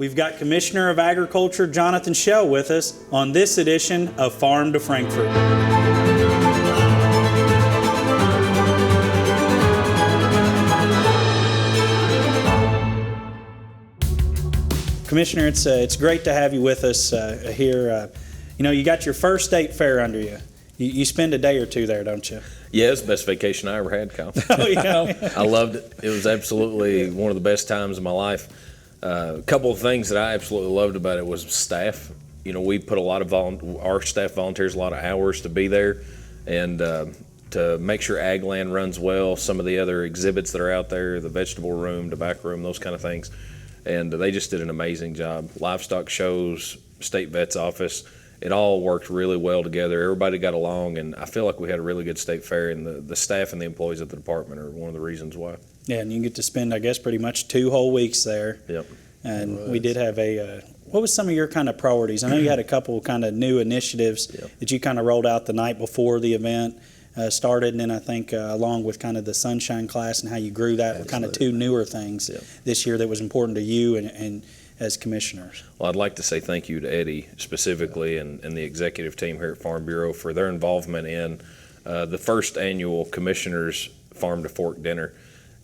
we've got Commissioner of Agriculture Jonathan Schell with us on this edition of Farm to Frankfort. Commissioner, it's great to have you with us here. You got your first state fair under you. You spend a day or two there, don't you? Yeah, it's the best vacation I ever had, Kyle. Oh, yeah. I loved it. It was absolutely one of the best times of my life. A couple of things that I absolutely loved about it was staff. We put a lot of our staff volunteers a lot of hours to be there and to make sure ag land runs well. Some of the other exhibits that are out there, the vegetable room, tobacco room, those kind of things. And they just did an amazing job. Livestock shows, state vet's office, it all worked really well together. Everybody got along, and I feel like we had a really good state fair, and the staff and the employees at the department are one of the reasons why. Yeah, and you get to spend, I guess, pretty much 2 whole weeks there. Yep. And we did have what was some of your kind of priorities? I know you had a couple kind of new initiatives that you kind of rolled out the night before the event started, and then I think along with kind of the Sunshine class and how you grew that were kind of 2 newer things this year that was important to you and as commissioners. Well, I'd like to say thank you to Eddie specifically and the executive team here at Farm Bureau for their involvement in the first annual Commissioners Farm to Fork Dinner.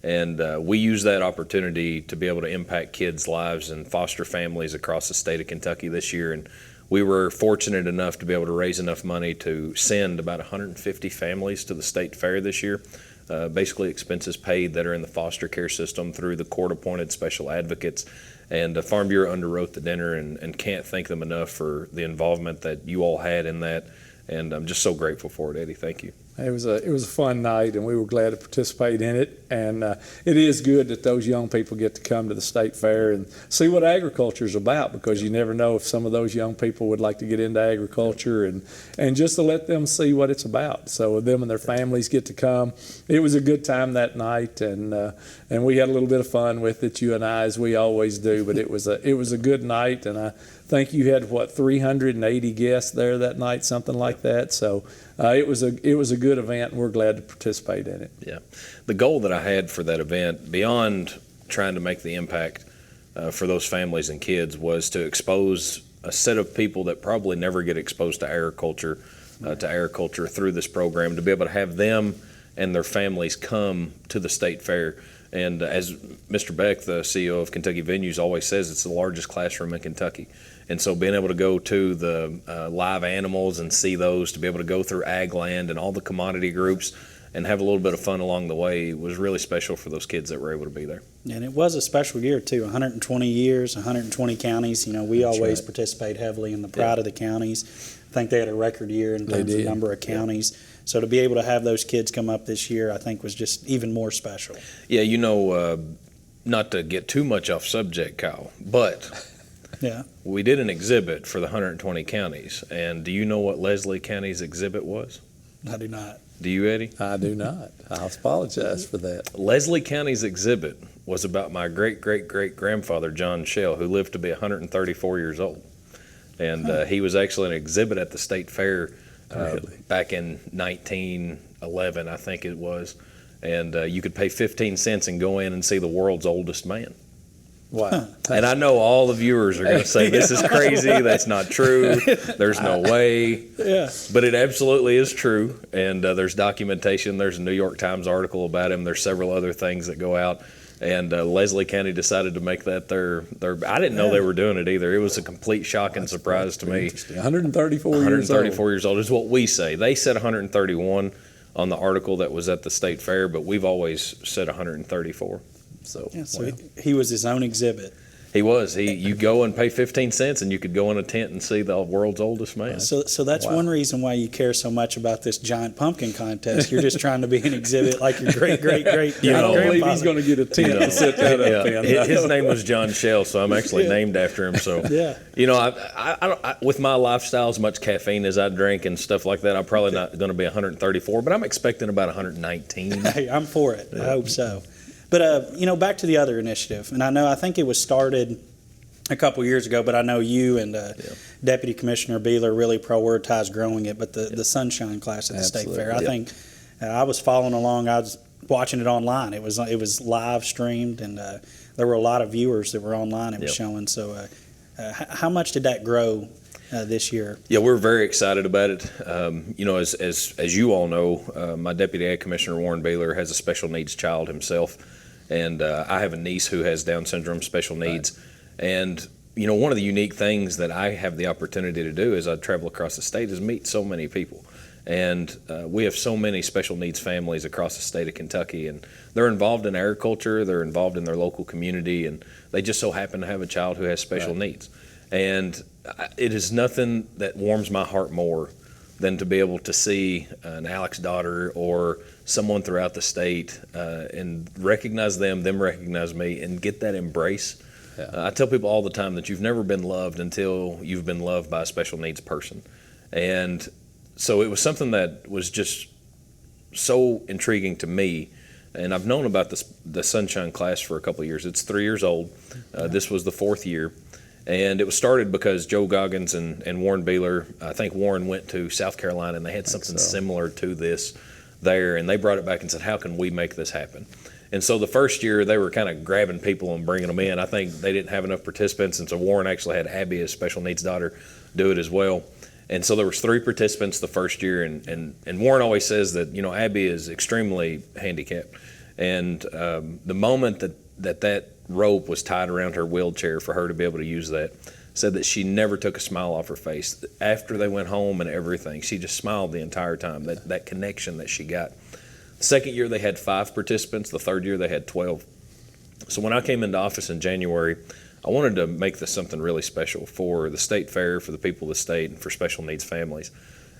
And we use that opportunity to be able to impact kids' lives and foster families across the state of Kentucky this year. And we were fortunate enough to be able to raise enough money to send about 150 families to the state fair this year. Basically expenses paid that are in the foster care system through the court-appointed special advocates. And Farm Bureau underwrote the dinner and can't thank them enough for the involvement that you all had in that. And I'm just so grateful for it, Eddie. Thank you. It was a fun night, and we were glad to participate in it. And it is good that those young people get to come to the state fair and see what agriculture is about, because you never know if some of those young people would like to get into agriculture, and just to let them see what it's about. So them and their families get to come. It was a good time that night, and we had a little bit of fun with it, you and I, as we always do. But it was a good night, and I think you had 380 guests there that night, something like that. So it was a good event, and we're glad to participate in it. Yeah, the goal that I had for that event, beyond trying to make the impact for those families and kids, was to expose a set of people that probably never get exposed to agriculture through this program, to be able to have them and their families come to the state fair. And as Mr. Beck, the CEO of Kentucky Venues, always says, it's the largest classroom in Kentucky. And so being able to go to the live animals and see those, to be able to go through ag land and all the commodity groups and have a little bit of fun along the way, was really special for those kids that were able to be there. And it was a special year, too. 120 years, 120 counties. We always participate heavily in the pride of the counties. I think they had a record year in terms of number of counties. So to be able to have those kids come up this year, I think, was just even more special. Yeah, not to get too much off subject, Kyle, but we did an exhibit for the 120 counties. And do you know what Leslie County's exhibit was? I do not. Do you, Eddie? I do not. I'll apologize for that. Leslie County's exhibit was about my great-great-great-grandfather, John Schell, who lived to be 134 years old. And he was actually an exhibit at the state fair back in 1911, I think it was. And you could pay 15 cents and go in and see the world's oldest man. Wow. And I know all the viewers are going to say, this is crazy, that's not true, there's no way. Yeah. But it absolutely is true, and there's documentation. There's a New York Times article about him. There's several other things that go out. And Leslie County decided to make that their I didn't know they were doing it either. It was a complete shock and surprise to me. 134 years old is what we say. They said 131 on the article that was at the state fair, but we've always said 134. So, he was his own exhibit. He was. You go and pay 15 cents, and you could go in a tent and see the world's oldest man. So that's one reason why you care so much about this giant pumpkin contest. You're just trying to be an exhibit like your great I don't believe he's going to get a tent to sit that up in. His name was John Schell, so I'm actually named after him. So, I with my lifestyle, as much caffeine as I drink and stuff like that, I'm probably not going to be 134, but I'm expecting about 119. Hey, I'm for it. I hope so. But, back to the other initiative, and I think it was started a couple years ago, but I know you and Deputy Commissioner Beeler really prioritized growing it, but the Sunshine class at the State Fair, I think I was following along. I was watching it online. It was live streamed, and there were a lot of viewers that were online and was Yep. showing. So how much did that grow this year? Yeah, we're very excited about it. As you all know, my Deputy Ag Commissioner Warren Baylor has a special needs child himself, and I have a niece who has Down syndrome, special needs. And one of the unique things that I have the opportunity to do as I travel across the state is meet so many people. And we have so many special needs families across the state of Kentucky, and they're involved in agriculture, they're involved in their local community, and they just so happen to have a child who has special needs. And it is nothing that warms my heart more than to be able to see an Alex daughter or someone throughout the state and recognize them recognize me, and get that embrace. I tell people all the time that you've never been loved until you've been loved by a special needs person. And so it was something that was just so intriguing to me. And I've known about the Sunshine class for a couple of years. It's 3 years old. This was the 4th year. And it was started because Joe Goggins and Warren Beeler, I think Warren went to South Carolina and they had something similar to this there. And they brought it back and said, how can we make this happen? And so the first year they were kind of grabbing people and bringing them in. I think they didn't have enough participants. And so Warren actually had Abby, his special needs daughter, do it as well. And so there was 3 participants the first year. And Warren always says that, Abby is extremely handicapped. And the moment that rope was tied around her wheelchair for her to be able to use that, said that she never took a smile off her face. After they went home and everything, she just smiled the entire time, that connection that she got. The second year they had 5 participants. The third year they had 12. So when I came into office in January, I wanted to make this something really special for the state fair, for the people of the state, and for special needs families.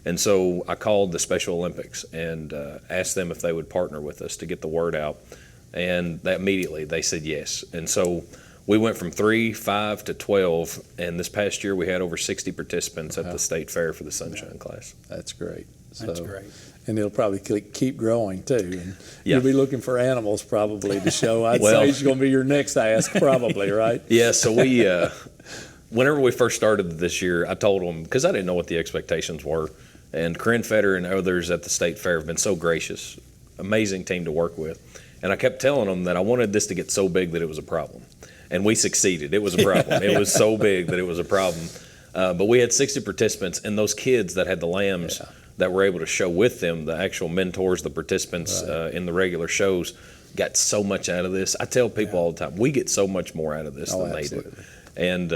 And so I called the Special Olympics and asked them if they would partner with us to get the word out. And immediately they said yes. And so we went from 3, 5 to 12. And this past year we had over 60 participants at the state fair for the Sunshine class. That's great. That's great. And it'll probably keep growing too. And you'll be looking for animals probably to show. I'd Well, say it's going to be your next ask probably, right? Yeah, so whenever we first started this year, I told them, because I didn't know what the expectations were, and Corinne Fetter and others at the state fair have been so gracious, amazing team to work with. And I kept telling them that I wanted this to get so big that it was a problem. And we succeeded. It was a problem. It was so big that it was a problem. But we had 60 participants, and those kids that had the lambs that were able to show with them, the actual mentors, the participants in the regular shows, got so much out of this. I tell people all the time, we get so much more out of this than they do. And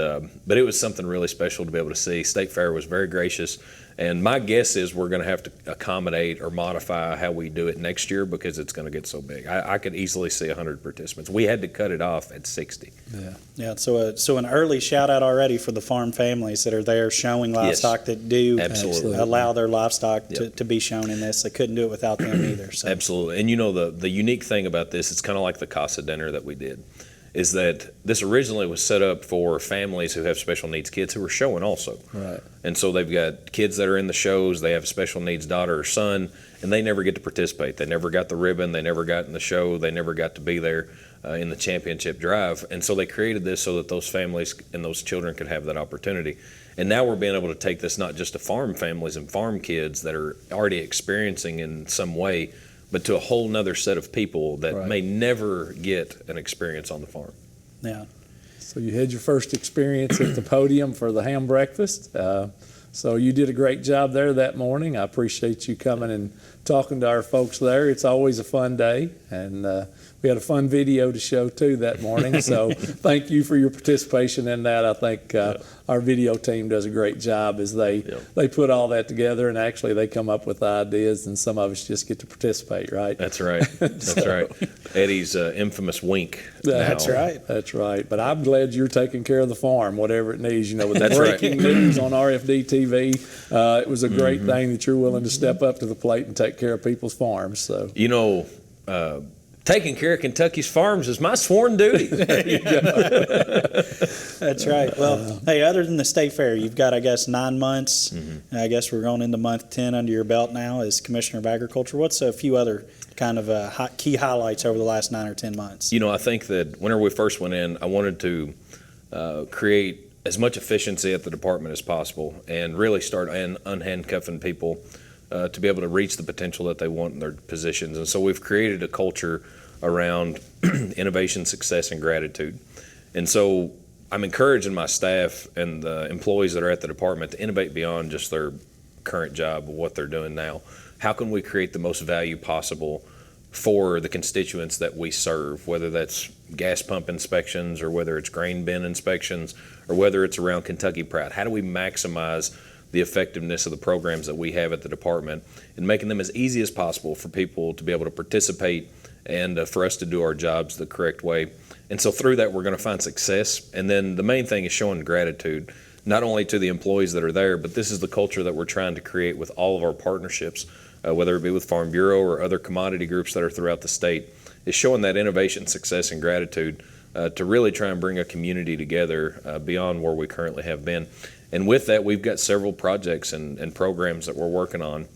but it was something really special to be able to see. State Fair was very gracious. And my guess is we're going to have to accommodate or modify how we do it next year because it's going to get so big. I could easily see 100 participants. We had to cut it off at 60. Yeah. So an early shout out already for the farm families that are there showing livestock that do allow their livestock to be shown in this. They couldn't do it without them either. So. Absolutely. And the unique thing about this, it's kind of like the Casa dinner that we did, is that this originally was set up for families who have special needs kids who are showing also. Right. And so they've got kids that are in the shows, they have a special needs daughter or son, and they never get to participate. They never got the ribbon, they never got in the show, they never got to be there in the championship drive. And so they created this so that those families and those children could have that opportunity. And now we're being able to take this not just to farm families and farm kids that are already experiencing in some way, but to a whole nother set of people that may never get an experience on the farm. Yeah. So you had your first experience at the podium for the ham breakfast. So you did a great job there that morning. I appreciate you coming and talking to our folks there. It's always a fun day, and we had a fun video to show too that morning. So thank you for your participation in that. I think our video team does a great job as they put all that together, and actually they come up with ideas, and some of us just get to participate, right? That's right. That's right. Eddie's infamous wink. That's now. right. That's right. But I'm glad you're taking care of the farm, whatever it needs. With the That's breaking news on RFD TV, it was a great thing that you're willing to step up to the plate and take care of people's farms. So taking care of Kentucky's farms is my sworn duty. There you go. That's right. Well, hey, other than the state fair, you've got, I guess, 9 months. I guess we're going into month 10 under your belt now as Commissioner of Agriculture. What's a few other kind of key highlights over the last 9 or 10 months? I think that whenever we first went in, I wanted to create as much efficiency at the department as possible and really start unhandcuffing people to be able to reach the potential that they want in their positions. And so we've created a culture around innovation, success, and gratitude. And so I'm encouraging my staff and the employees that are at the department to innovate beyond just their current job of what they're doing now. How can we create the most value possible for the constituents that we serve, whether that's gas pump inspections or whether it's grain bin inspections or whether it's around Kentucky Proud? How do we maximize the effectiveness of the programs that we have at the department and making them as easy as possible for people to be able to participate and for us to do our jobs the correct way? And so through that, we're going to find success. And then the main thing is showing gratitude, not only to the employees that are there, but this is the culture that we're trying to create with all of our partnerships, whether it be with Farm Bureau or other commodity groups that are throughout the state, is showing that innovation, success, and gratitude to really try and bring a community together beyond where we currently have been. And with that, we've got several projects and programs that we're working on.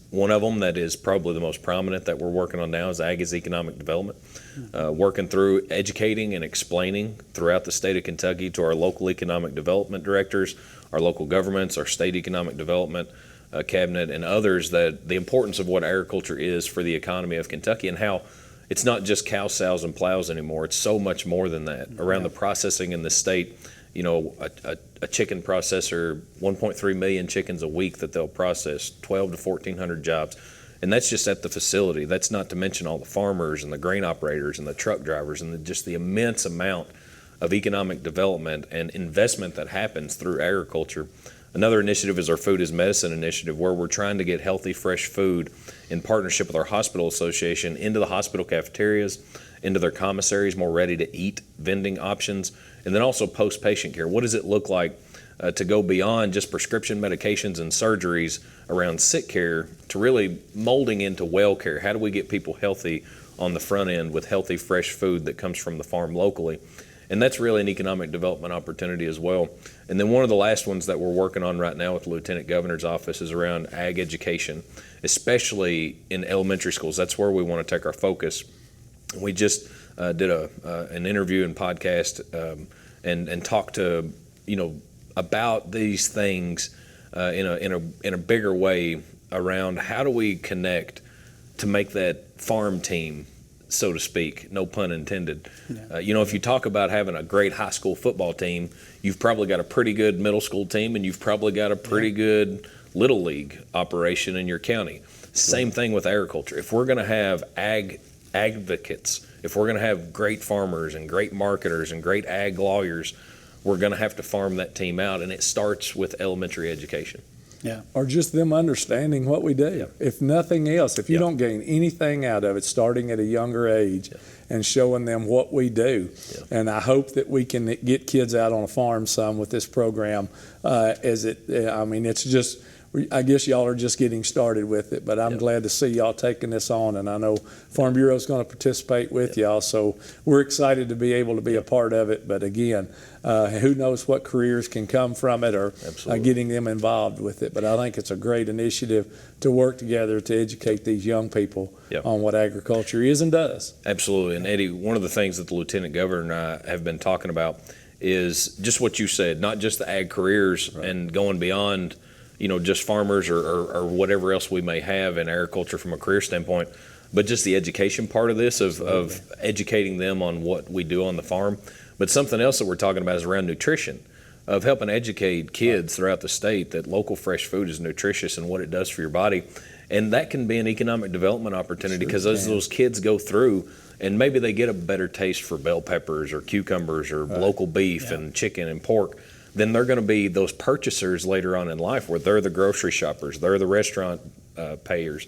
One of them that is probably the most prominent that we're working on now is Ag is Economic Development, working through educating and explaining throughout the state of Kentucky to our local economic development directors, our local governments, our state economic development cabinet, and others that the importance of what agriculture is for the economy of Kentucky and how it's not just cows, sows, and plows anymore. It's so much more than that. Around the processing in the state, you know, a chicken processor, 1.3 million chickens a week that they'll process, 12 to 1,400 jobs. And that's just at the facility. That's not to mention all the farmers and the grain operators and the truck drivers and just the immense amount of economic development and investment that happens through agriculture. Another initiative is our Food is Medicine initiative, where we're trying to get healthy, fresh food in partnership with our hospital association into the hospital cafeterias, into their commissaries, more ready-to-eat vending options, and then also post-patient care. What does it look like to go beyond just prescription medications and surgeries around sick care to really molding into well care? How do we get people healthy on the front end with healthy, fresh food that comes from the farm locally? And that's really an economic development opportunity as well. And then one of the last ones that we're working on right now with the Lieutenant Governor's office is around ag education, especially in elementary schools. That's where we want to take our focus. We just did an interview and podcast and talked to, you know, about these things in a bigger way around how do we connect to make that farm team, so to speak, no pun intended. Yeah. You know, if you talk about having a great high school football team, you've probably got a pretty good middle school team, and you've probably got a pretty good little league operation in your county. Same thing with agriculture. If we're going to have ag advocates, if we're going to have great farmers and great marketers and great ag lawyers, we're going to have to farm that team out, and it starts with elementary education. Yeah. Or just them understanding what we do. Yeah. If nothing else, if you don't gain anything out of it, starting at a younger age and showing them what we do. Yeah. And I hope that we can get kids out on a farm some with this program. It's just, I guess y'all are just getting started with it, but I'm glad to see y'all taking this on, and I know Farm Bureau is going to participate with y'all, so we're excited to be able to be a part of it. But again, who knows what careers can come from it or getting them involved with it. But I think it's a great initiative to work together to educate these young people on what agriculture is and does. Absolutely. And Eddie, one of the things that the Lieutenant Governor and I have been talking about is just what you said, not just the ag careers and going beyond, you know, just farmers or whatever else we may have in agriculture from a career standpoint, but just the education part of this, of educating them on what we do on the farm. But something else that we're talking about is around nutrition, of helping educate kids throughout the state that local fresh food is nutritious and what it does for your body. And that can be an economic development opportunity because as those kids go through and maybe they get a better taste for bell peppers or cucumbers or local beef and chicken and pork, then they're going to be those purchasers later on in life where they're the grocery shoppers, they're the restaurant payers,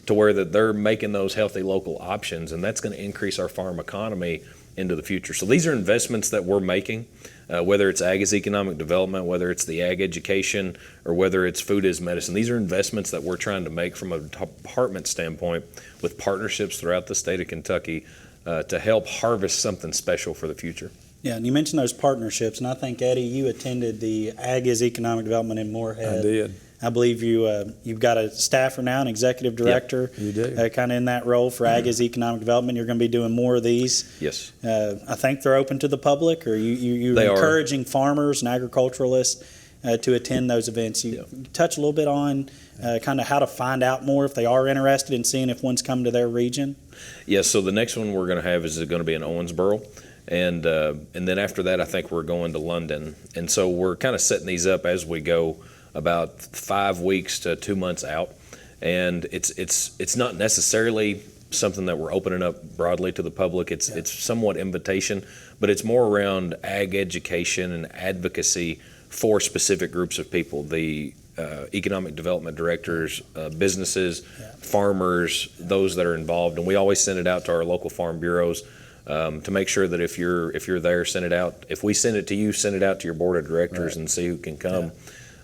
to where that they're making those healthy local options, and that's going to increase our farm economy into the future. So these are investments that we're making, whether it's ag is economic development, whether it's the ag education, or whether it's food is medicine. These are investments that we're trying to make from a department standpoint with partnerships throughout the state of Kentucky to help harvest something special for the future. Yeah, and you mentioned those partnerships, and I think, Eddie, you attended the Ag is Economic Development in Moorhead. I did. I believe you've got a staffer now, an executive director. Yeah, you do. Kind of in that role for Ag is Economic Development. You're going to be doing more of these. Yes. I think they're open to the public, or you're encouraging farmers and agriculturalists to attend those events. You touch a little bit on kind of how to find out more if they are interested in seeing if one's come to their region. Yeah, so the next one we're going to have is going to be in Owensboro. And then after that, I think we're going to London. And so we're kind of setting these up as we go, about 5 weeks to 2 months out. And it's not necessarily something that we're opening up broadly to the public. It's somewhat invitation, but it's more around ag education and advocacy for specific groups of people. The economic development directors, businesses, farmers, those that are involved. And we always send it out to our local farm bureaus. To make sure that if you're there, send it out. If we send it to you, send it out to your board of directors and see who can come.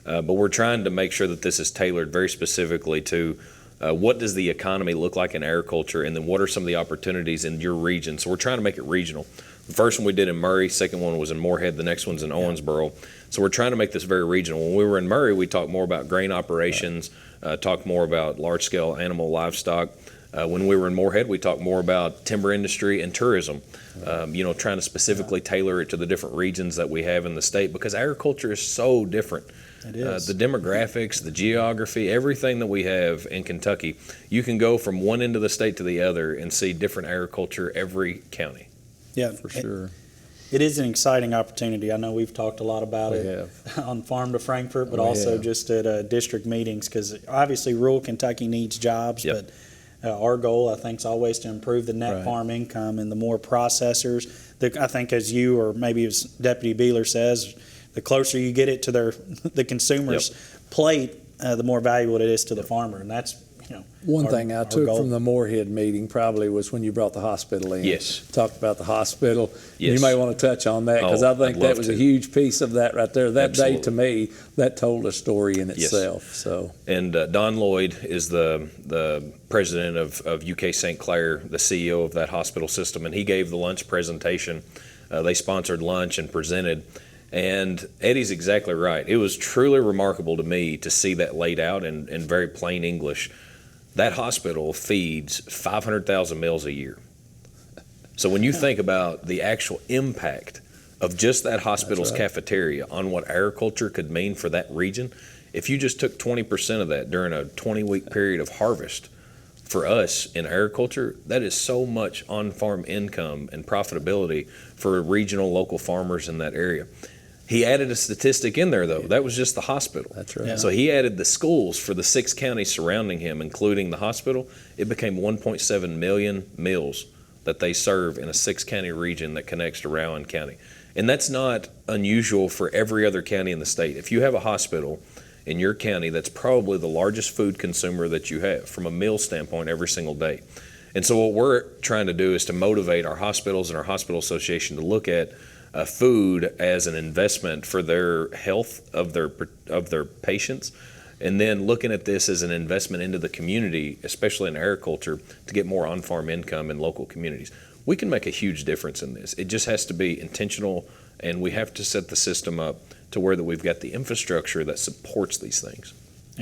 But we're trying to make sure that this is tailored very specifically to what does the economy look like in agriculture, and then what are some of the opportunities in your region. So we're trying to make it regional. The first one we did in Murray, second one was in Moorhead, the next one's in Owensboro. So we're trying to make this very regional. When we were in Murray, we talked more about grain operations, talked more about large-scale animal livestock. When we were in Moorhead, we talked more about timber industry and tourism, trying to specifically tailor it to the different regions that we have in the state, because agriculture is so different. It is. The demographics, the geography, everything that we have in Kentucky, you can go from one end of the state to the other and see different agriculture every county. Yeah, For sure. It is an exciting opportunity. I know we've talked a lot about We it have. on Farm to Frankfort, but We also have. just at district meetings, because obviously rural Kentucky needs jobs, Yep. but our goal, I think, is always to improve the net Right. farm income, and the more processors, I think as you or maybe as Deputy Beeler says, the closer you get it to the consumer's plate, the more valuable it is to the farmer, and that's One our- thing I our took goal. from the Moorhead meeting probably was when you brought the hospital in. Yes. Talked about the hospital. Yes. You may want to touch on that, because Oh, I think I'd that love was to. a huge piece of that right there. That day, to Absolutely. me, that told a story in Yes. itself. So And Don Lloyd is the president of UK St. Clair, the CEO of that hospital system, and he gave the lunch presentation. They sponsored lunch and presented. And Eddie's exactly right. It was truly remarkable to me to see that laid out in very plain English. That hospital feeds 500,000 meals a year. So when you think about the actual impact of just that hospital's That's right. cafeteria on what agriculture could mean for that region, if you just took 20% of that during a 20-week period of harvest, for us in agriculture, that is so much on-farm income and profitability for regional local farmers in that area. He added a statistic in there, though. That was just the hospital. that's right. Yeah. So he added the schools for the 6 counties surrounding him, including the hospital. It became 1.7 million meals that they serve in a 6-county region that connects to Rowan County. And that's not unusual for every other county in the state. If you have a hospital in your county, that's probably the largest food consumer that you have from a meal standpoint every single day. And so what we're trying to do is to motivate our hospitals and our hospital association to look at food as an investment for their health of their patients, and then looking at this as an investment into the community, especially in agriculture, to get more on-farm income in local communities. We can make a huge difference in this. It just has to be intentional, and we have to set the system up to where that we've got the infrastructure that supports these things.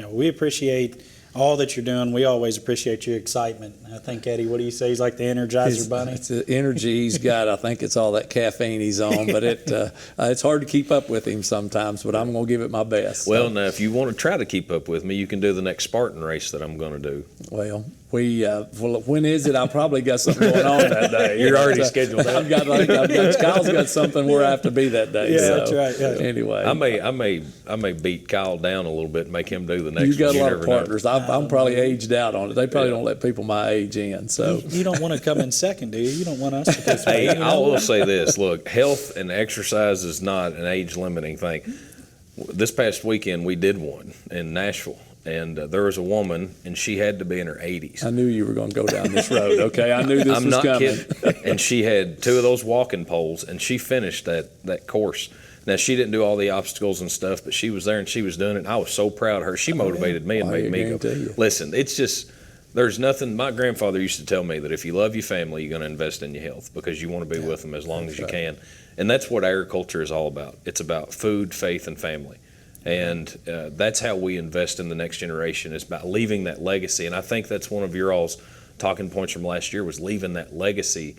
We appreciate all that you're doing. We always appreciate your excitement. I think, Eddie, what do you say? He's like the Energizer Bunny. It's the energy he's got. I think it's all that caffeine he's on, but it's hard to keep up with him sometimes, but I'm going to give it my best. Well, now, if you want to try to keep up with me, you can do the next Spartan race that I'm going to do. Well, when is it? I probably got something going on that day. You're already scheduled out. Kyle's got something where I have to be that day. Yeah, so, that's right, yeah. Anyway, I may beat Kyle down a little bit and make him do the next you got one. a lot of never know. partners. I'm probably aged out on it. They probably don't let people my age in. So You don't want to come in second, do you? You don't want us to participate. Hey, you know? I will say this. Look, health and exercise is not an age-limiting thing. This past weekend, we did one in Nashville, and there was a woman, and she had to be in her 80s. I knew you were going to go down this road. Okay, I knew this I'm was not coming. kidding. And she had 2 of those walking poles, and she finished that course. Now, she didn't do all the obstacles and stuff, but she was there and she was doing it. I was so proud of her. She motivated me and I made me go, guarantee you. listen, it's just, there's nothing. My grandfather used to tell me that if you love your family, you're going to invest in your health because you want to be with them as long as you right. can. And that's what agriculture is all about. It's about food, faith, and family. And that's how we invest in the next generation, is about leaving that legacy. And I think that's one of your all's talking points from last year, was leaving that legacy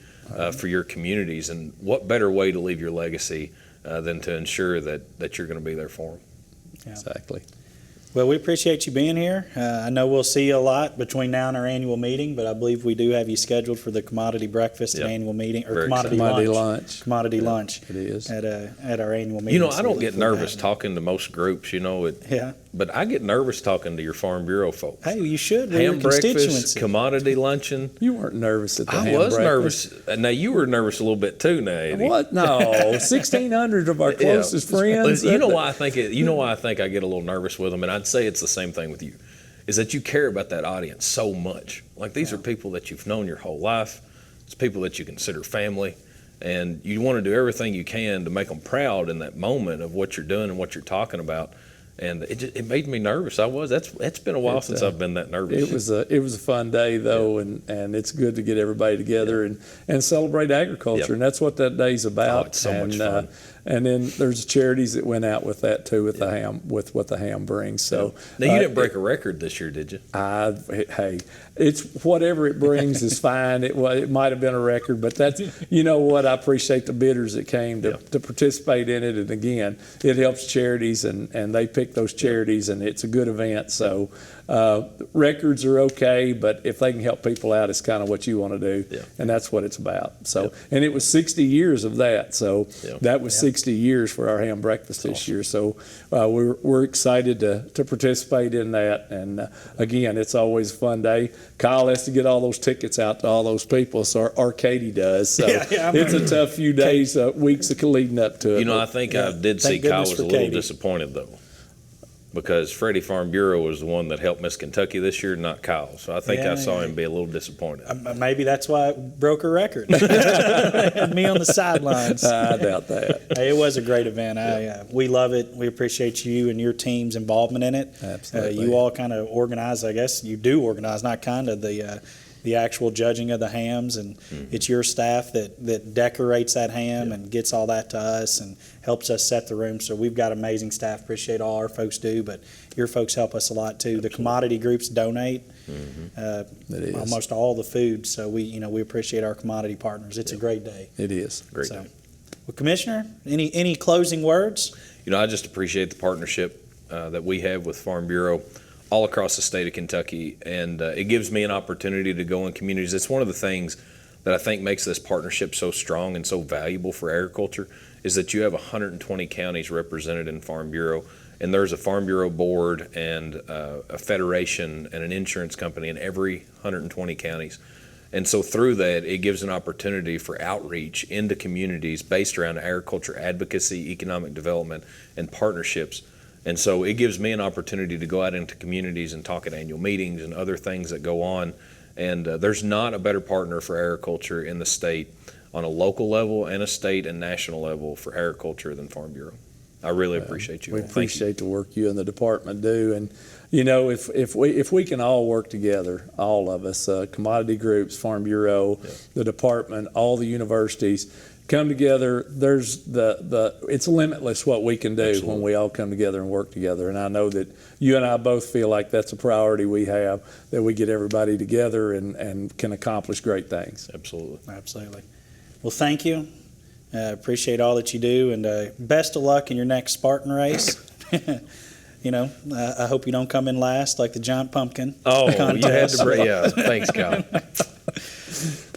for your communities. And what better way to leave your legacy than to ensure that you're going to be there for them? Yeah. Exactly. Well, we appreciate you being here. I know we'll see you a lot between now and our annual meeting, but I believe we do have you scheduled for the commodity breakfast and Yep. annual meeting, or Very commodity lunch. Commodity lunch. It is. At our annual meeting. You know, So I we don't look get forward to nervous having talking to most groups, Yeah. but I get nervous talking to your Farm Bureau folks. Hey, you should. We're Ham your breakfast, constituency. commodity luncheon. You weren't nervous at the I ham was breakfast. nervous. Now, you were nervous a little bit too, now, Eddie. What? No, 1,600 of our closest friends. You know why I think you know why I think I get a little nervous with them, and I'd say it's the same thing with you, is that you care about that audience so much. Like, these are people that you've known your whole life. It's people that you consider family, and you want to do everything you can to make them proud in that moment of what you're doing and what you're talking about. And it made me nervous. It's been a while since I've been that nervous. It was a fun day though, and it's good to get everybody together and celebrate agriculture, Yep. and that's what that day's about. Oh, it's so much fun. And then there's charities that went out with that too, with the ham, with what the ham brings. So Now, you didn't break a record this year, did you? Hey, it's whatever it brings is fine. It might have been a record, but that's, you know what, I appreciate the bidders that came to participate in it. And again, it helps charities, and they pick those charities, and it's a good event. So records are okay, but if they can help people out, it's kind of what you want to do. Yeah. And that's what it's about. So, and it was 60 years of that. So that was 60 years for our ham breakfast this year. So we're excited to participate in that. And again, it's always a fun day. Kyle has to get all those tickets out to all those people, or Katie does. So it's a tough few days, weeks leading up to it. You know, I think I did see Thank Kyle goodness was a for little Katie. disappointed, though, because Freddie Farm Bureau was the one that helped Miss Kentucky this year, not Kyle. So I think I saw him be a little disappointed. Maybe that's why it broke a record. Me on the sidelines. I doubt that. Hey, it was a great event. We love it. We appreciate you and your team's involvement in it. Absolutely. You all kind of organize, I guess you do organize, not kind of the actual judging of the hams, and it's your staff that decorates that ham and gets all that to us and helps us set the room. So we've got amazing staff. Appreciate all our folks do, but your folks help us a lot too. Absolutely. The commodity groups donate almost all the food, so we appreciate our commodity partners. It's a great day. It is. Great day. Well, Commissioner, any closing words? You know, I just appreciate the partnership that we have with Farm Bureau all across the state of Kentucky, and it gives me an opportunity to go in communities. It's one of the things that I think makes this partnership so strong and so valuable for agriculture, is that you have 120 counties represented in Farm Bureau, and there's a Farm Bureau board and a federation and an insurance company in every 120 counties. And so through that, it gives an opportunity for outreach into communities based around agriculture advocacy, economic development, and partnerships. And so it gives me an opportunity to go out into communities and talk at annual meetings and other things that go on. And there's not a better partner for agriculture in the state on a local level and a state and national level for agriculture than Farm Bureau. I really appreciate you. We all. Thank appreciate the work you and the department do. And, you know, if we can all work together, all of us, commodity groups, Farm Bureau, the department, all the universities, come together, it's limitless what we can do. Absolutely. When we all come together and work together. And I know that you and I both feel like that's a priority we have, that we get everybody together and can accomplish great things. Absolutely. Well, thank you. Appreciate all that you do, and best of luck in your next Spartan race. I hope you don't come in last like the giant pumpkin. Oh, contest. you had to. Yeah, thanks, Kyle.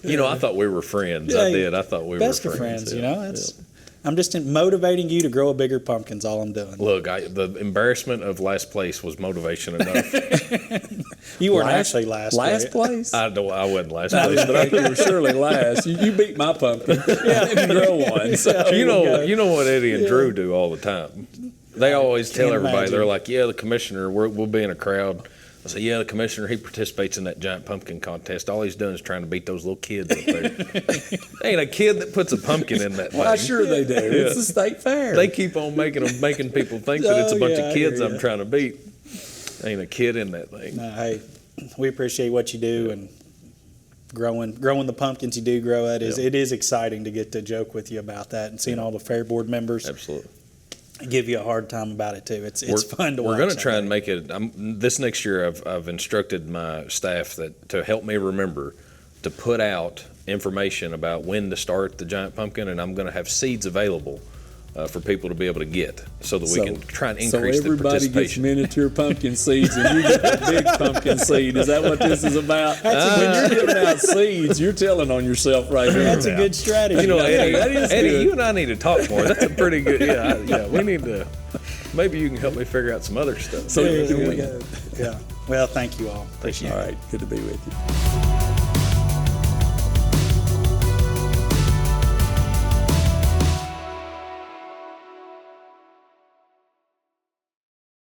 I thought we were friends. I did. I thought we were friends. Best of friends. I'm just motivating you to grow a bigger pumpkin's all I'm doing. Look, the embarrassment of last place was motivation enough. You weren't actually last. Last place? I wasn't last place, but I think you were surely last. You beat my pumpkin. Yeah, and grow one. So you know what Eddie and Drew do all the time. They always tell everybody, they're like, "Yeah, the commissioner, we'll be in a crowd." I say, "Yeah, the commissioner, he participates in that giant pumpkin contest. All he's doing is trying to beat those little kids up there." There ain't a kid that puts a pumpkin in that thing. Well, sure they do. It's the state fair. They keep on making people think that it's a bunch of kids I'm trying to beat. Ain't a kid in that thing. Hey, we appreciate what you do and growing the pumpkins you do grow. It is exciting to get to joke with you about that and seeing all the fair board members. Absolutely. Give you a hard time about it too. It's fun to watch. We're going to try and make it. This next year, I've instructed my staff to help me remember to put out information about when to start the giant pumpkin, and I'm going to have seeds available for people to be able to get, so that we So- can try and So increase the everybody gets participation. miniature pumpkin seeds, and you get the big pumpkin seed. Is that what this is about? When you're giving out seeds, you're telling on yourself right here. That's a good strategy. You know, Eddie, that is Eddie, good. you and I need to talk more. That's a pretty good. Yeah, we need to. Maybe you can help me figure out some other stuff. So There we go. Yeah. Well, thank you all. Appreciate All it. right, good to be with you.